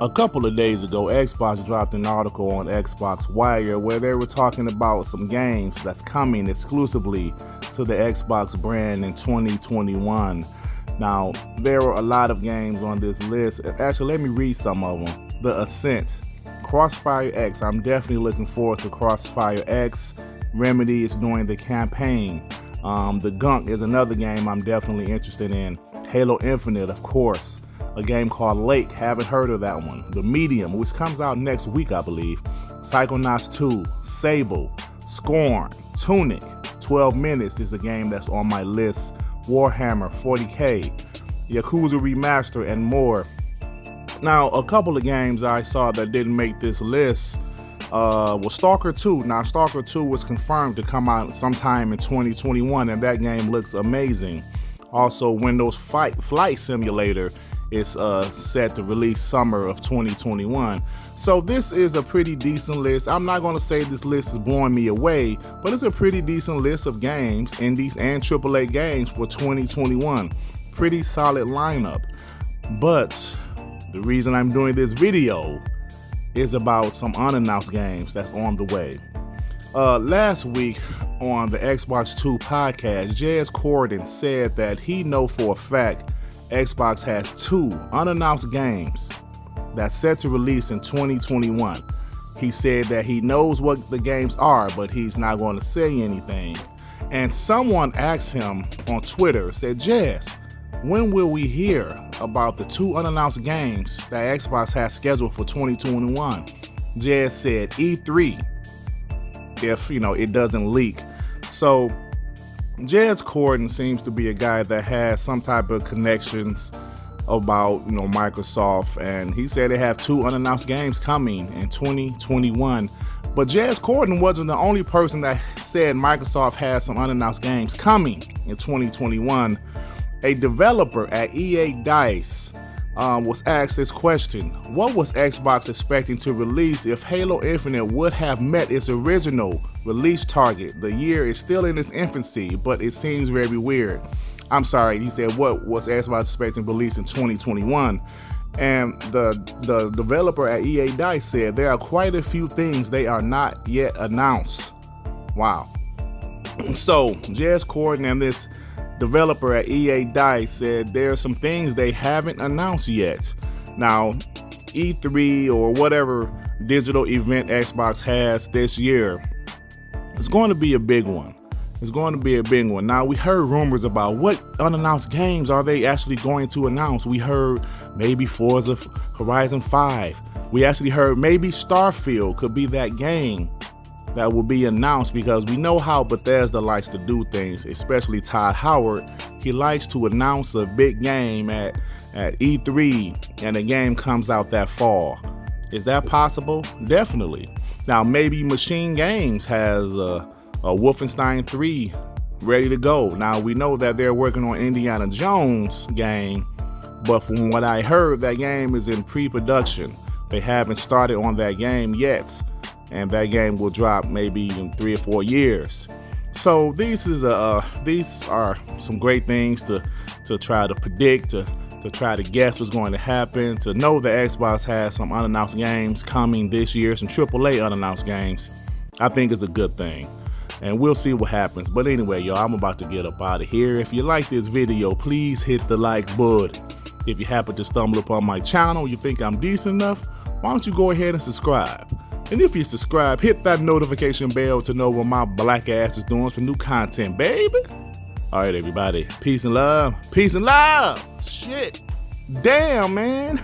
A couple of days ago, Xbox dropped an article on Xbox Wire where they were talking about some games that's coming exclusively to the Xbox brand in 2021. Now, there were a lot of games on this list. Actually, let me read some of them. The Ascent, Crossfire X. I'm definitely looking forward to Crossfire X. Remedy is doing the campaign. The Gunk is another game I'm definitely interested in. Halo Infinite, of course. A game called Lake, haven't heard of that one. The Medium, which comes out next week, I believe. Psychonauts 2, Sable, Scorn, Tunic, 12 Minutes is a game that's on my list. Warhammer 40K, Yakuza Remastered, and more. Now, a couple of games I saw that didn't make this list was Stalker 2. Now, Stalker 2 was confirmed to come out sometime in 2021, and that game looks amazing. Also, Windows Flight Simulator is set to release summer of 2021. So this is a pretty decent list. I'm not going to say this list is blowing me away, but it's a pretty decent list of games, indies and AAA games for 2021. Pretty solid lineup. But the reason I'm doing this video is about some unannounced games that's on the way. Last week on the Xbox 2 podcast, Jez Corden said that he know for a fact Xbox has 2 unannounced games that's set to release in 2021. He said that he knows what the games are, but he's not going to say anything. And someone asked him on Twitter, said, Jez, when will we hear about the 2 unannounced games that Xbox has scheduled for 2021? Jez said E3, if it doesn't leak. So Jez Corden seems to be a guy that has some type of connections about Microsoft, and he said they have 2 unannounced games coming in 2021. But Jez Corden wasn't the only person that said Microsoft has some unannounced games coming in 2021. A developer at EA DICE was asked this question: what was Xbox expecting to release if Halo Infinite would have met its original release target? The year is still in its infancy, but it seems very weird. I'm sorry, he said, what was Xbox expecting to release in 2021? And the developer at EA DICE said there are quite a few things they are not yet announced. Wow. So Jez Corden and this developer at EA DICE said there are some things they haven't announced yet. Now, E3 or whatever digital event Xbox has this year, it's going to be a big one. It's going to be a big one. Now, we heard rumors about what unannounced games are they actually going to announce. We heard maybe Forza Horizon 5. We actually heard maybe Starfield could be that game that will be announced, because we know how Bethesda likes to do things, especially Todd Howard. He likes to announce a big game at E3 and the game comes out that fall. Is that possible? Definitely. Now, maybe Machine Games has a Wolfenstein 3 ready to go. Now, we know that they're working on Indiana Jones game, but from what I heard, that game is in pre-production. They haven't started on that game yet, and that game will drop maybe in 3 or 4 years. So these are some great things to try to predict, to try to guess what's going to happen, to know that Xbox has some unannounced games coming this year, some AAA unannounced games. I think it's a good thing, and we'll see what happens. But anyway, y'all, I'm about to get up out of here. If you like this video, please hit the like button. If you happen to stumble upon my channel, you think I'm decent enough, why don't you go ahead and subscribe? And if you subscribe, hit that notification bell to know what my black ass is doing for new content, baby. All right, everybody. Peace and love. Peace and love. Shit. Damn, man.